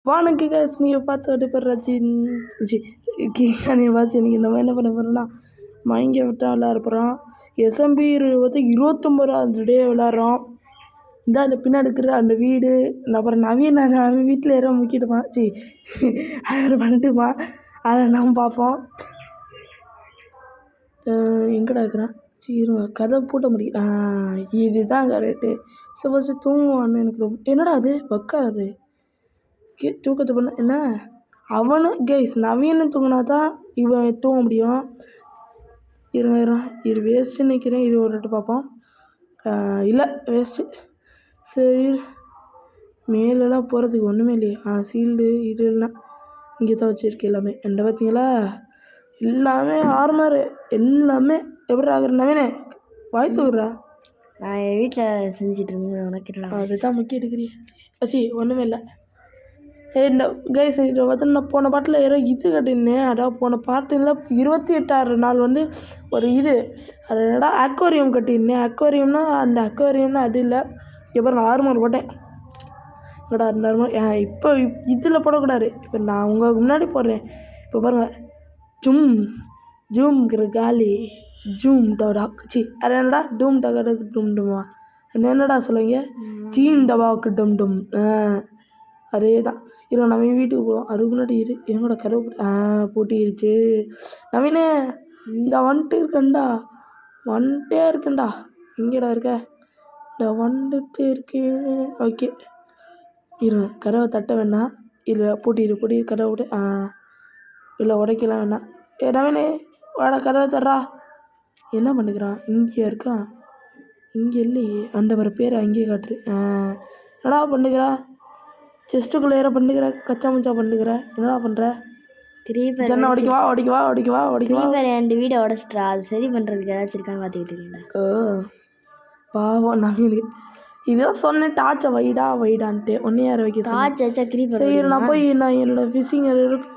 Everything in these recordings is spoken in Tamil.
வானக்கு கேஸ் நீங்கள் பார்த்து ரஜின் வாசி எனக்கு நம்ம என்ன பண்ண போகிறோன்னா மயங்க விட்டா விளையாட போகிறோம். எஸ்எம்பி வந்து 29வது டே விளாட்றோம். இந்த அந்த பின்னாடி இருக்கிற அந்த வீடு அப்புறம் நவீன் அவன் வீட்டில் ஏறோ முக்கிட்டுப்பான் அவர் பண்ணிட்டுப்பான். அதை நம்ம பார்ப்போம். எங்கடா இருக்கிறான் கதை பூட்ட முடியும். இதுதான் கரெக்டு. ஸோ ஃபஸ்ட்டு தூங்குவான்னு எனக்கு ரொம்ப என்னடா அது பக்காது தூக்கத்தை பண்ண என்ன அவனு கைஸ் நவீனு தூங்கினா தான் இவன் தூங்க முடியும். இது வேஸ்ட்டு நிற்கிறேன். இது ஒரு ரெட்டு பார்ப்போம். இல்லை வேஸ்ட்டு. சரி மேலெலாம் போகிறதுக்கு ஒன்றுமே இல்லையே. சீல்டு இதெல்லாம் இங்கே தான் வச்சுருக்கு எல்லாமே. என்கிட்ட பார்த்தீங்களா எல்லாமே ஆர்மரு எல்லாமே எப்படி ஆகுற நவீனே வாய்ஸ் விட்றா. நான் என் வீட்டில் செஞ்சுட்டு இருந்தேன் உனக்கு அதுதான் முக்கிய டிகிரி ஒன்றுமே இல்லை. இந்த கைஸ் இதை பார்த்து நான் போன பாட்டில் ஏதோ இது கட்டினேன். அதான் போன பாட்டில் 28 நாள் வந்து ஒரு இது அது என்னடா அக்வாரியம் கட்டியிருந்தேன். அக்வாரியம்னா அந்த அக்வாரியம்னா அது இல்லை. இப்போ நான் ஆர்மர் போட்டேன். என்னடா அந்த ஆர்மர் இப்போ இதில் போடக்கூடாது. இப்போ நான் உங்களுக்கு முன்னாடி போடுறேன். இப்போ பாருங்கள் ஜூம்ங்கிற காலி ஜூம் டவடா அது என்னடா டூம் டகடக்கு டும் டுமா என்னடா சொல்லுவீங்க சீன் டபாவுக்கு டும் டும் அதே தான். இல்லை நம்ம வீட்டுக்கு போவோம். அதுக்கு முன்னாடி எங்களோட கதவு பூட்டிருச்சு. நவீனே இந்த வந்துட்டே இருக்கேன்டா எங்கேடா இருக்க இந்த வந்துட்டே இருக்கேன். ஓகே கதவை தட்ட வேணாம். இல்லை பூட்டிடு கதவை விட்டு இல்லை உடைக்கலாம் வேணாம். நவீனே வாடா கதவை தர்றா. என்ன பண்ணுகிறான் இங்கே இருக்கான். இங்கே இல்லையே அந்த ஒரு பேர் அங்கேயே காட்டுரு. என்னடா பண்ணுகிறா செஸ்ட்டுக்குள்ளே ஏற பண்ணுகிற கச்சா முச்சா பண்ணுகிற என்னடா பண்ணுற ஜன்ன உடைக்கவா என் வீடை உடச்சிட்றா. அது சரி பண்ணுறதுக்கு ஏதாச்சும் இருக்கான்னு பார்த்துக்கிட்டு இருக்கேன். பாவம் நவீனுக்கு இதுதான் சொன்னேன் டார்ச்சை வைடான்ட்டு ஒன்னே யாரை வைக்க சரி நான் போய் நான் என்னோடய ஃபிஷிங்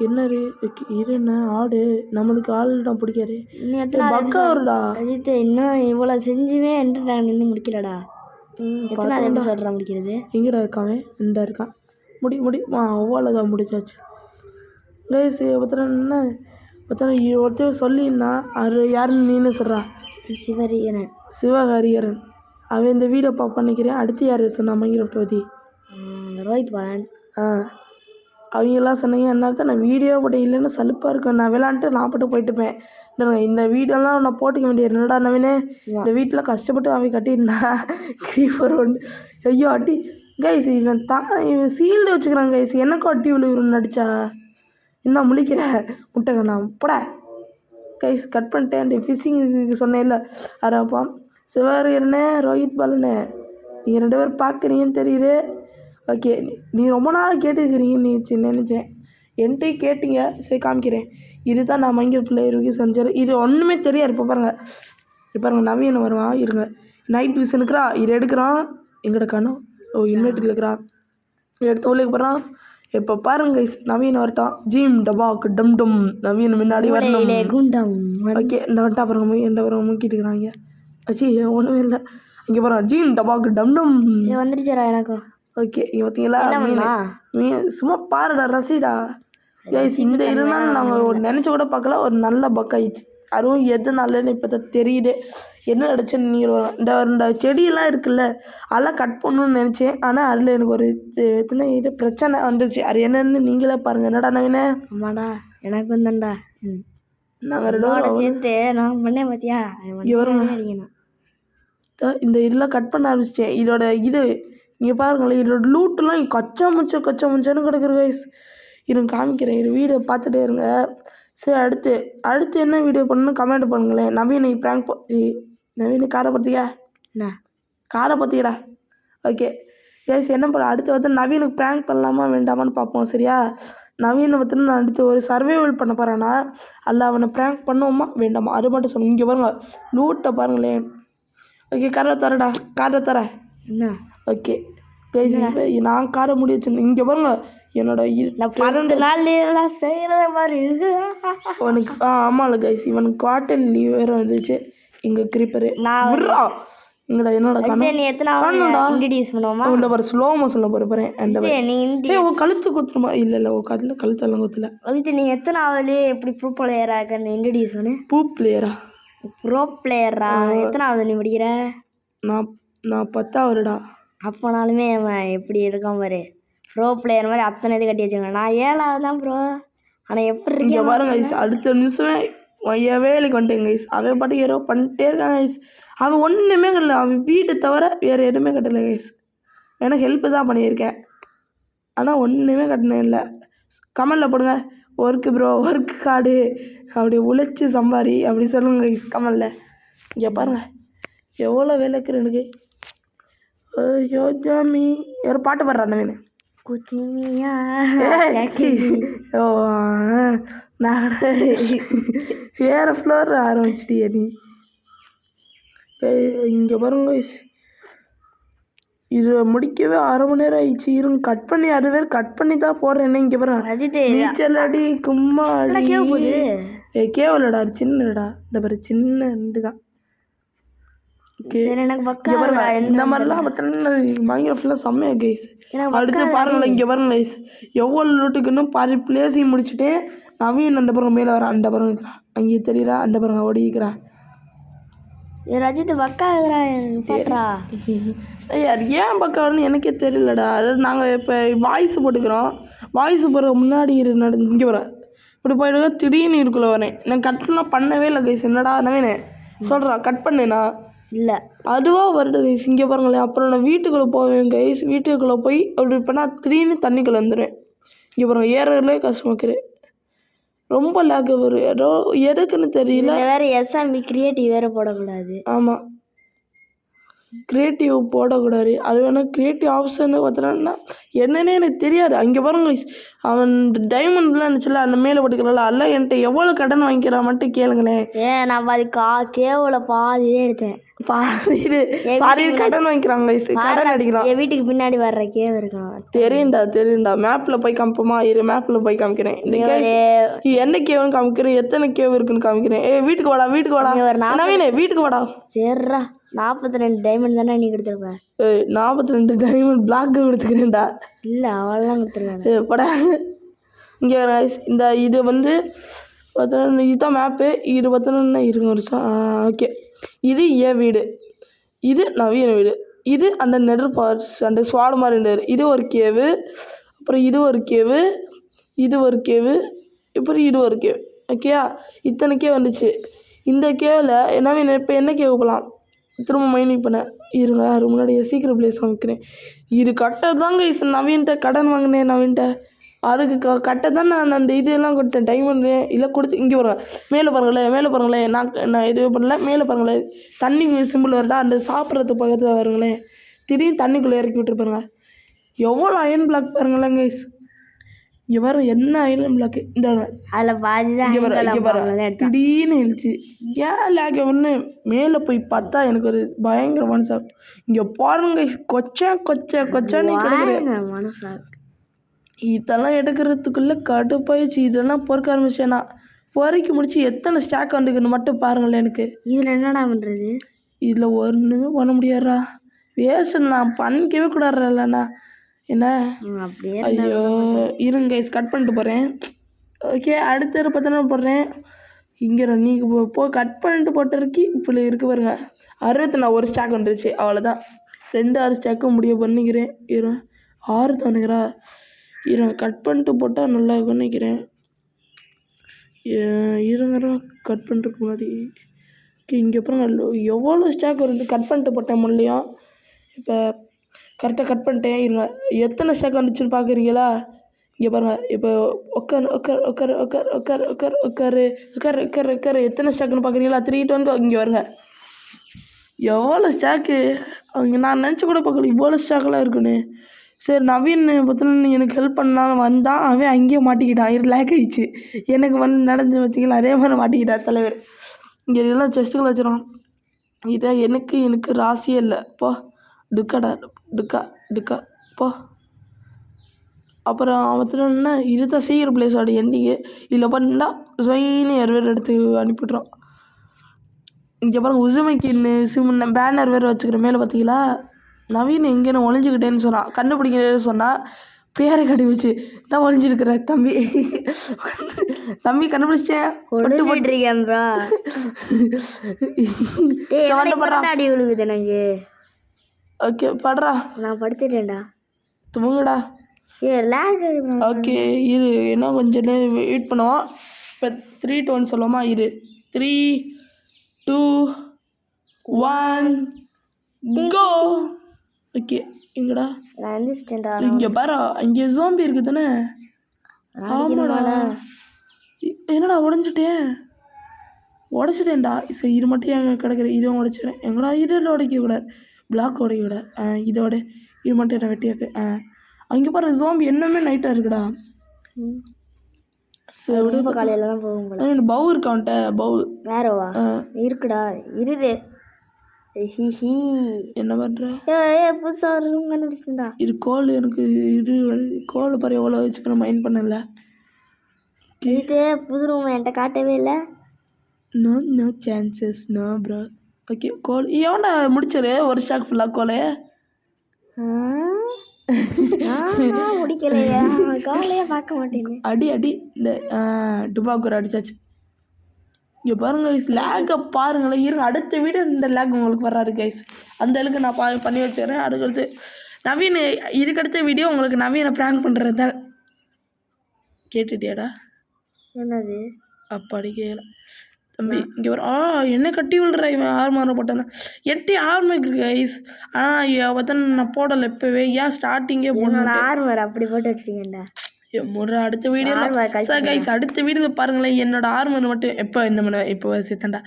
என்ன என்ன ஆடு நம்மளுக்கு ஆள் நான் பிடிக்காது பக்கா வருடா. இன்னும் இவ்வளோ செஞ்சுமே நின்று முடிக்கலடா. எத்தனை சொல்கிறா முடிக்கிறது எங்கடா இருக்கான் இந்த இருக்கான் அவ்வளோதான் முடிச்சாச்சு. கைஸ் ஒருத்தர் சொல்லின்னா அது யாருன்னு நீனு சொல்கிறா. சிவஹரியரன் அவன் இந்த வீடியோ பண்ணிக்கிறேன். அடுத்து யார் சொன்னா மைக்ரோஃப்ட் பற்றி ரோஹித் பாலன் அவங்கெல்லாம் சொன்னீங்க. என்ன தான் நான் வீடியோ போட்டு இல்லைன்னு சலுப்பாக இருக்கும். நான் விளாண்டுட்டு நான் போட்டு போயிட்டுப்பேன். இந்த வீடியோலாம் நான் போட்டுக்க வேண்டியது என்னடா நவீனே இந்த வீட்டில் கஷ்டப்பட்டு அவன் கட்டியிருந்தான் க்ரீப்பர் ஒன்று ஐயோ அடி கைஸ் இவன் சீல்டு வச்சுக்கிறான் கைஸ். எனக்கும் அட்டி விழுவுறன்னு நடிச்சா என்ன முழிக்கிற முட்டைக்கண்ணா போட கைஸ் கட் பண்ணிட்டேன். அந்த ஃபிஷிங்குக்கு சொன்னேன் இல்லை அதாப்பா சிவஹரியரனே ரோஹித் பாலனே நீங்கள் 2 பேர் பார்க்குறீங்கன்னு தெரியுது. ஓகே நீ ரொம்ப நாள் கேட்டுக்கிறீங்கன்னு நினச்சேன். என்கிட்டையும் கேட்டீங்க. சரி காமிக்கிறேன். இதுதான் நான் மைங்கர் பிள்ளையருக்கு செஞ்சேன். இது ஒன்றுமே தெரியாது. இப்போ பாருங்கள் நவீன வருவான் இருங்க. நைட் விஷன் இருக்கிறா இது எடுக்கிறான் எங்கட காணும் இன்வெர்ட்டில் இருக்கிறான் எடுத்து உள்ளே போகிறான். இப்போ பாருங்க நவீன வரட்டான் ஜீம் டபாக்கு டம் டம் நவீன முன்னாடி வரணும். ஓகே இந்த வந்துட்டா பாருங்க எந்த வர முக்கிட்டு இருக்கிறாங்க. ஒன்றுமே இல்லை இங்கே போகிறான் ஜீம் டபாக்கு டம் டம் வந்துருச்சுரா எனக்கும். ஓகே இங்கே பார்த்தீங்களா சும்மா பாருடா ரசிடா கைஸ். இந்த இருந்தாலும் நாங்கள் நினச்ச கூட பார்க்கல. ஒரு நல்ல பக் ஆயிடுச்சு. அதுவும் எது நல்லதுன்னு இப்போ தான் தெரியுது. என்ன நினச்சேன்னு நீங்கள் இந்த செடியெல்லாம் இருக்குல்ல அதெல்லாம் கட் பண்ணணும்னு நினச்சேன். ஆனால் அதில் எனக்கு ஒரு இது பிரச்சனை வந்துருச்சு. அது என்னன்னு நீங்களே பாருங்கள். என்னடா நவீனே ஆமாடா எனக்கு வந்தேன்டா. நாங்கள் 2 சேர்த்து நான் பண்ணேன் பார்த்தியா இந்த இதெல்லாம் கட் பண்ண ஆரம்பிச்சிட்டேன். இதோட இது இங்கே பாருங்களேன் இதோட லூட்டெலாம் கச்சா முச்சான்னு கிடக்குற கைஸ். இருங்க காமிக்கிறேன். இது வீடியோ பார்த்துட்டே இருங்க. சரி அடுத்து என்ன வீடியோ பண்ணணும் கமெண்ட் பண்ணுங்களேன். நவீனை ப்ராங்க் நவீன காரை பற்றியா காரை பற்றிக்கடா. ஓகே கைஸ் என்ன பண்ண அடுத்து வந்து நவீனுக்கு ப்ராங்க் பண்ணலாமா வேண்டாமான்னு பார்ப்போம். சரியா நவீனை பற்றினா நான் அடுத்து ஒரு சர்வைவல் பண்ண போகிறேன்னா அதில் அவனை ப்ராங்க் பண்ணுவோமா வேண்டாமா அது மட்டும் சொல்லுங்கள். இங்கே பாருங்க லூட்டை பாருங்களேன். ஓகே காரை தர என்ன ஓகே கைஸ் நான் காரை முடி வச்சுருந்தேன். இங்கே பாருங்க என்னோட 12 நாள் செய்கிற மாதிரி உனக்கு ஆமாம்ல கைஸ் இவனுக்கு குவார்டர் லீவ் வேறு வந்துச்சு. இங்கே கிரீப்பரு நான் விட்றா எங்கடா என்னோட அஜித்தே நீ எத்தனாவது இன்ட்ரடியூஸ் பண்ணுவோமா உன்ட பாரு ஸ்லோ மோஷனில் போகிறேன் அஜித்தே நீ உன் கழுத்து குத்துருமா இல்லை உன் கழுத்தெல்லாம் குத்துல. அஜித்தே நீ எத்தனாவதுலேயே எப்படி ப்ரோ பிளேயராக இருக்கன்னு இன்ட்ரடியூஸ் பண்ணு. பிளேயரா ப்ரோ பிளேயரா எத்தனாவது நீ படிக்கிற? நான் 10ஆவதுடா. அப்போனாலுமே அவன் எப்படி இருக்கான் பாரு, ப்ரோ பிளேயர் மாதிரி அத்தனை இது கட்டி வச்சுருக்கான். நான் 7ஆவது தான் ப்ரோ. ஆனால் எப்படி இங்கே இருக்கேன் பாருங்க கைஸ், அடுத்த நிமிஷமே வேலைக்கு வந்துட்டேன் கைஸ். அவன் பாட்டுக்கு ஏதோ பண்ணிட்டே இருக்கான் கைஸ். அவன் ஒன்றுமே கட்டல, அவன் வீட்டை தவிர வேறு எதுவுமே கட்டலை கைஸ். எனக்கு ஹெல்ப்பு தான் பண்ணியிருக்கேன், ஆனால் ஒன்றுமே கட்டினேன் இல்லை. கமலில் போடுங்க ஒர்க்கு ப்ரோ, ஒர்க்கு கார்டு அப்படி உழைச்சி சம்பாரி அப்படி சொல்லுங்க கைஸ் கமலில். இங்கே பாருங்க எவ்வளோ வேலை இருக்குது எனக்கு. ஐயோ ஜாமி யாரும் பாட்டு பாடுறான் வேணு குச்சிமியா ஓ நான் வேறு ஃப்ளோர் ஆரம்பிச்சிட்டியா நீ. இங்கே பாருங்க கைஸ், இது முடிக்கவே 1/2 மணி நேரம் ஆயிடுச்சு. இருங்க கட் பண்ணி கட் பண்ணி தான் போடுறேன். இங்கே பாருங்க நீச்சல் அடி கும்மா அடி. கேவலடா சின்னடா, இந்த பாரு சின்ன ரெண்டு தான். இந்த மாதிரிலாம் பார்த்தோன்னா பயங்கர ஃபுல்லாக செம்மையா கைஸ். அடுத்து பாருங்களேன், இங்கே பாருங்க கைஸ் எவ்வளோ லூட்டுக்குன்னு பாதி பிளேஸையும் முடிச்சுட்டு நவீன் அந்த பக்கம் மேலே வரான். அந்த பக்கம் இருக்கிறான், அங்கேயே தெரியுறா, அந்த பக்கம் ஓடிக்கிறான். ரஜித் பக்கா பாட்டுறா. அது ஏன் பக்கம் வரும்னு எனக்கே தெரியலடா. அதாவது நாங்கள் இப்போ வாய்ஸ் போட்டுக்கிறோம், வாய்ஸ் போடுற முன்னாடி இங்கே வரேன் இப்படி போயிட்டு திடீர்னு இருக்குள்ள வரேன். நான் கட்லாம் பண்ணவே இல்லை கைஸ். என்னடா நவீனே சொல்கிறான் கட் பண்ணேண்ணா இல்லை அதுவாக வருது கைஸ். இங்கே பாருங்களேன், அப்புறம் நான் வீட்டுக்குள்ளே போவேன் கைஸ். வீட்டுக்குள்ளே போய் அப்படி பண்ணால் திடீர்னு தண்ணிக்குள்ளே வந்துடுவேன். இங்கே பாருங்கள் ஏறதுலேயே கஷ்டமாக்குறேன், ரொம்ப லேக் வரும். ஏதோ எதுக்குன்னு தெரியல. வேறு எஸ்எம்பி கிரியேட்டிவ் வேறு போடக்கூடாது. ஆமாம் கிரியேட்டிவ் போடக்கூடாது. அது வேணால் கிரியேட்டிவ் ஆப்ஷன் பார்த்தோன்னா என்னன்னே எனக்கு தெரியாது. அங்கே பாருங்க அவன் டைமண்ட்லாம் இருந்துச்சுல அந்த மேலே போட்டுக்கிறல, அதெல்லாம் என்கிட்ட எவ்வளோ கடன் வாங்கிக்கிறான் மட்டும் கேளுங்களேன். நான் பாதி கேவல பாதியே எடுத்தேன். பாதி கடன் வாங்கிக்கிறாங்க கடன் அடிக்கிறான். என் வீட்டுக்கு பின்னாடி வர்ற கேவ் இருக்கான். தெரியும்டா மேப்பில் போய் காமிப்போமா மேப்பில் போய் காமிக்கிறேன். என்ன கேவுன்னு காமிக்கிறேன், எத்தனை கேவ் இருக்குன்னு காமிக்கிறேன். வீட்டுக்கு வாடா நவீனே வீட்டுக்கு வாடா. சரிடா 42 டைமண்ட் தானே நீ கொடுத்துருப்ப. 42 டைமண்ட் பிளாக் கொடுத்துக்கிறேன்டா. இல்லை அவள்லாம் கொடுத்துருக்காங்க படா. இங்கே இந்த இது வந்து பார்த்தோன்னா இதுதான் மேப்பு. இது பார்த்தோன்னா இருங்க வருஷம். ஓகே, இது என் வீடு, இது நவீன வீடு, இது அந்த நெடர் ஃபாரஸ்ட் அந்த ஸ்வாடு மாதிரி இருந்தார். இது ஒரு கேவு, அப்புறம் இது ஒரு கேவு, இது ஒரு கேவு, அப்புறம் இது ஒரு கேவ். ஓகேயா, இத்தனை கேவ் வந்துச்சு. இந்த கேவில் நவீன இப்போ என்ன கேவு போகலாம் திரும்ப மைனிங் பண்ண. இருங்க அது முன்னாடி சீக்கிரம் பிளேஸ் காமிக்கிறேன். இது கட்ட தாங்க நவீன்கிட்ட கடன் வாங்கினேன். நவீன்கிட்ட அதுக்கு கட்ட தான் நான் அந்த இதெல்லாம் கொடுத்தேன் டைமண்டு இல்லை கொடுத்து. இங்கே பாருங்க மேலே பாருங்களேன் நான் இது பண்ணல. மேலே பாருங்களேன் தண்ணி சிம்பிள் வருதா, அந்த சாப்பிட்றது பக்கத்தில் வருங்களேன். திடீர்னு தண்ணிக்குள்ளே இறக்கி விட்டுருப்பாருங்க. எவ்வளோ அயன் பிளாக் பாருங்களேன் கைஸ். இங்கே பாரு என்ன அயன் பிளாக்கு. இந்த அதில் பாதி தான் இங்கே பாரு திடீர்னு எழுச்சி. ஏன் லேக் ஒன்று மேலே போய் பார்த்தா எனக்கு ஒரு பயங்கர மனசா. இங்கே பாருங்க கொச்சான்னு மனசா. இதெல்லாம் எடுக்கிறதுக்குள்ளே கடுப்பாயிடுச்சு. இதெல்லாம் பொறுக்க ஆரம்பிச்சேன்னா பொறுக்கி முடிச்சு எத்தனை ஸ்டாக் வந்துக்குன்னு மட்டும் பாருங்களேன். எனக்கு இதில் என்னடா பண்ணுறது? இதில் ஒன்றுமே பண்ண முடியாதுடா. வேஸ்ட், நான் பண்ணிக்கவே கூடாதுல்லண்ணா. என்ன ஐயோ இருங்க கட் பண்ணிட்டு போகிறேன். ஓகே அடுத்த பார்த்தோன்னா போடுறேன். இங்கே நீங்கள் கட் பண்ணிட்டு போட்டிருக்கு இப்படி இருக்கு பாருங்க. 61 ஸ்டாக் வந்துருச்சு. அவ்வளோதான், 6 ஸ்டாக்கும் முடிய பண்ணிக்கிறேன். 6 தானுங்கிறா. கட் பண்ணிட்டு போட்டால் நல்லா இருக்கும்னு நினைக்கிறேன். இருங்க கட் பண்ணுறதுக்கு முன்னாடி. ஓகே இங்கே அப்புறம் எவ்வளோ ஸ்டாக் வருது கட் பண்ணிட்டு போட்டேன் முள்ளையும். இப்போ கரெக்டாக கட் பண்ணிட்டேன். இருங்க எத்தனை ஸ்டாக் வந்துச்சுன்னு பார்க்குறீங்களா? இங்கே பாருங்கள். இப்போ உட்காரு எத்தனை ஸ்டாக்குன்னு பார்க்குறீங்களா? 3 2 இங்கே வருங்க. எவ்வளோ ஸ்டாக்கு அவங்க நான் நினச்சி கூட பார்க்கல இவ்வளோ ஸ்டாக்கெல்லாம் இருக்குன்னு. சரி நவீன் பார்த்தோன்னா எனக்கு ஹெல்ப் பண்ணாலும் வந்தான். அவன் அங்கேயே மாட்டிக்கிட்டான். லேக் ஆகிடுச்சு. எனக்கு நடந்து பார்த்தீங்களா அதே மாதிரி மாட்டிக்கிட்டான் தலைவர். இங்கே எல்லாம் செஸ்ட்டுக்குள்ள வச்சிடும். இதை எனக்கு ராசியே இல்லை. போ டுக்கா போ. அப்புறம் அவத்துல இது தான் சீக்கிரம் பிளேஸோட எண்டிங்கு. இதில் பண்ணா ஸ்வைன்னு 2 பேர் எடுத்து அனுப்பிவிட்றோம். இங்கே பாருங்க உசுமைக்கின்னு பேனர் வேறு வச்சுக்கிற மேலே பார்த்தீங்களா நவீன் எங்கேன்னு ஒளிஞ்சுக்கிட்டேன்னு சொன்னான் கண்டுபிடிக்கிறேன்னு சொன்னால் பேரை கட்டி வச்சு தான் ஒளிஞ்சிருக்கிற தம்பி தம்பி கண்டுபிடிச்சிட்டேன் இருக்கேன் ப்ரோ அடி விழுகுது எனக்கு ஓகே படுறா நான் படுத்துட்டேன்டா தூங்குடா லேக் ஓகே இரு என்ன கொஞ்சம் நேரம் வெயிட் பண்ணுவோம் இப்போ 3 to 1 சொல்லுவோமா இரு 3 2 1 கோ ஓகே இங்கடா நான் எந்திரிச்சிட்டேன்டா இங்கே பாரு இங்கே ஜோம்பி இருக்கு தானே ஆமாடா என்னடா உடச்சிட்டேன்டா சரி இது மட்டும் எங்கே கிடக்குற இதுவும் உடச்சிடறேன் எங்கடா இதில் உடைக்கக்கூடாது பிளாக் உடைக்கக்கூடாது இதோட இது மட்டும் என்ன வெட்டியாக்கு அங்கே பாரு ஜோம்பி என்னமே நைட்டாக இருக்குடா சரி ரொம்ப காலையில் தான் போகும் பவு இருக்கான்ட்ட பவு வேறவா இருக்குடா இருது ஹிஹி என்ன பண்ணுற புதுசாக ஒரு ரூம் கண்டுபிடிச்சிட்டா இது கோல் எனக்கு இது கோல் பாரு எவ்வளோ வச்சுக்கணும் மைண்ட் பண்ணல இது புது ரூம் என்கிட்ட காட்டவே இல்லை no chances no bro okay goal எவன்டா முடிச்சாரு ஒரு ஸ்டாக் ஃபுல்லாக கோலே முடிக்கலையா காலையே பார்க்க மாட்டேன் அடி இந்த டுபாக்கூர் அடிச்சாச்சு இங்கே பாருங்க கைஸ் லேக்கை பாருங்களேன் இருங்க அடுத்த வீடு இந்த லேக் உங்களுக்கு வராது கைஸ் அந்த அளவுக்கு நான் பண்ணி வச்சுக்கிறேன் அதுக்கடுத்து நவீன் இதுக்கடுத்த வீடியோ உங்களுக்கு நவீனை ப்ராங்க் பண்ணுறது தான் கேட்டுட்டியாடா என்னது அப்படி கேட்கல தம்பி இங்கே வர என்ன கட்டி விழுறா இவன் ஆர்மரை போட்டானா 8 ஆர்மர் இருக்கு கைஸ் ஆனால் அவன் நான் போடலை இப்போவே ஏன் ஸ்டார்டிங்கே போடணும் ஆர்மர் அப்படி போட்டு வச்சுருக்கேன்டா முறை அடுத்த வீடியோ சார் கைஸ் அடுத்த வீடியோ பாருங்களேன் என்னோட ஆர்மர் மட்டும் எப்போ இந்த மணி இப்போ சேர்த்தண்டா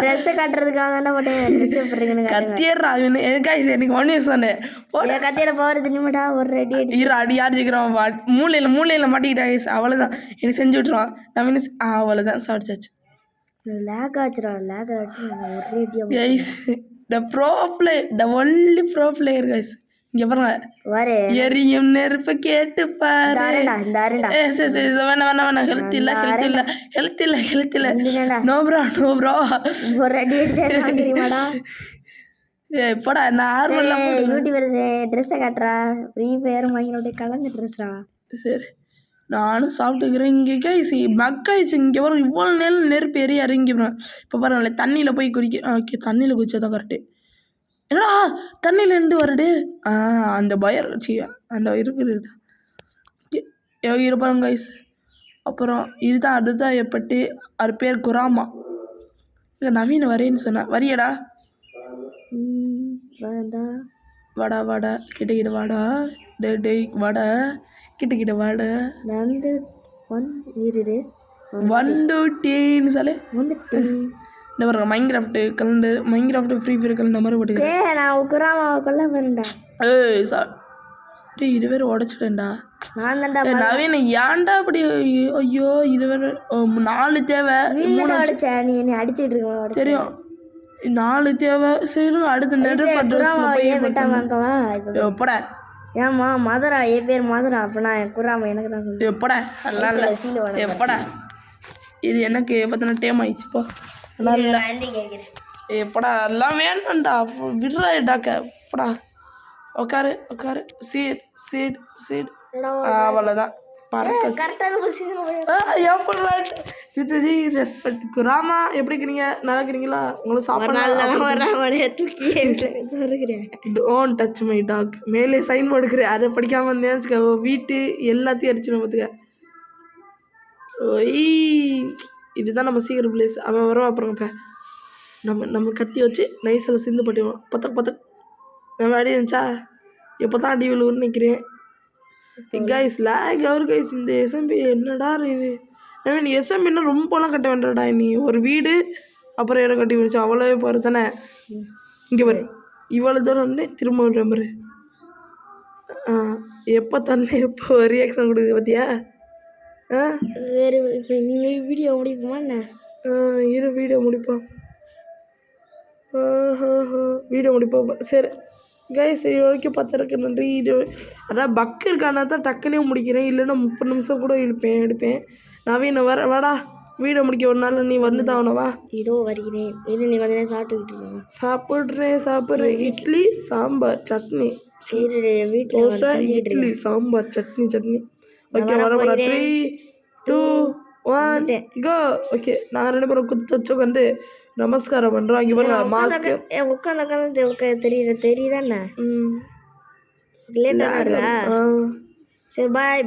ட்ரெஸ் கட்டுறதுக்காக தானே போட்டேன் கத்திடுறா கைஸ் எனக்கு ஒன்று சொன்னேன் கத்தியில போகிறது தின்னுமாட்டா ஒரு ரெடி அடி யாரிக்கிறோம் மூளையில் மாட்டிக்கிட்டா கைஸ் அவ்வளோதான் எனக்கு செஞ்சு விட்ருவான் நம்ம அவ்வளோதான் சாப்பிட்டாச்சு லேக் ஆச்சுடா லேக் ஆச்சு ஒரு guys the only bro player guys இங்க பாருங்க எரியும் நெருப்ப கேட்டு பாரு வேணாம் ஹெல்த் இல்ல நோ ப்ரோ போடா நான் ஆர்வம்ல யூடியூபர் ட்ரெஸ்ஸை காட்டுறா ஃப்ரீ ஃபயர் வாங்கினோட கலந்து ட்ரெஸ்ஸா சரி நானும் சாப்பிட்டுக்கிறேன் இங்கே கைஸ் மக்காயிடுச்சு இங்கே வரும் இவ்வளோ நேரம் நெருப்பு எரிய இறங்கிடுவேன் இப்போ பாருங்களேன் தண்ணியில் போய் குடிக்க ஓகே தண்ணியில் குதிச்சா கரெக்டு என்னடா தண்ணியிலேருந்து வருடு அந்த பயம் சி அந்த இருக்குது இருப்பாருங்க கைஸ் அப்புறம் இதுதான் அதுதான் எப்பட்டு அது பேர் குராமா இல்லை நவீன வரேன்னு சொன்னேன் வரியடா வாடா கிட்ட வாடா டேய் வாடா கிட்ட வாடா வந்து 1 to 10 சாலே இந்த பாருங்க மைன்கிராஃப்ட் ஃப்ரீ ஃபயர் கலந்து மாதிரி போட்டுக்கிறேன் நான் குராமாவை கொல்ல போறேன்டா இது வேற உடைச்சிட்டேன்டா நான் தான்டா நவீன ஏன்டா அப்படி ஐயோ இது வேற 4 தேவை 3 அடிச்ச நீ என்ன அடிச்சிட்டு இருக்க தெரியும் 4 தேவை சரி அடுத்த நெருப்பு எப்படா ஏமா மதுரா என் பேர் மதுரா அப்பனா குராமா எனக்கு தான் எப்படா எப்படா இது எனக்கு பார்த்தனா டைம் ஆயிடுச்சுப்பா எப்படா எல்லாம் வேணும்டா விடுறாடாக்க எப்படா உட்காரு சீட் அவ்வளோதான் ரெஸ்பெக்ட் குராமா எப்படி இருக்கிறீங்க நல்லா இருக்கிறீங்களா உங்களுக்கு சாப்பாடு டோன்ட் டச் மை டாக் மேலே சைன் போடுக்கிறேன் அதை படிக்காம இருந்தேன் வீட்டு எல்லாத்தையும் அடிச்சுன்னு பார்த்துக்க இதுதான் நம்ம சீக்கிரம் பிளேஸ் அவன் வருவான் அப்புறம் இப்போ நம்ம கத்தி வச்சு நைஸில் சிந்து பட்டிடுவோம் பத்தக் நம்ம அடி இருந்துச்சா எப்போ தான் அடி விழுவுன்னு நிற்கிறேன் கைஸ் லேக் அவர் கைஸ் இந்த எஸ்எம்பி என்னடா இது நீ எஸ்எம்பின்னா ரொம்பலாம் கட்ட வேண்டாடா நீ ஒரு வீடு அப்புறம் யாரோ கட்டி விடுச்சு அவ்வளோவே போகிற தானே இங்கே பாரு இவ்வளோ தூரம் வந்து திரும்ப ஒரு நம்பரு எப்போ எப்போ ரியாக்ஷன் கொடுக்குது பார்த்தியா வேறு இப்போ நீங்கள் வீடியோ முடிப்போமா என்ன வீடியோ முடிப்போம் சரி கைஸ் இது வரைக்கும் பார்த்துருக்கு நன்றி இது அதான் பக்கு இருக்கானா தான் டக்குனே முடிக்கிறேன் இல்லைன்னா 30 நிமிஷம் கூட எடுப்பேன் நவீன வாடா வீடியோ முடிக்க ஒரு நாள் நீ வந்து தாவனவா? இதோ வருகிறேன். இரு, நீ கொஞ்ச நேரம் சாப்பிட்டுக்கிட்டு சாப்பிட்றேன். இட்லி சாம்பார் சட்னி, வீட்டில் தோசை செஞ்சுக்கிட்டு இட்லி இருக்கேன். சாம்பார் சட்னி. ஓகே, நான் வர வரப்போகிறேன். 3 2 1 கோ. ஓகே, நாங்கள் 2 பேரும் குத்து வச்சு உட்காந்து நமஸ்காரம் பண்ணுறோம். இங்கே பாருங்க மாஸ்க்கு. உட்காந்து தெரியுதாண்ணா? லேட்டாக தான் இருக்கா? ஆ சரி, பாய்.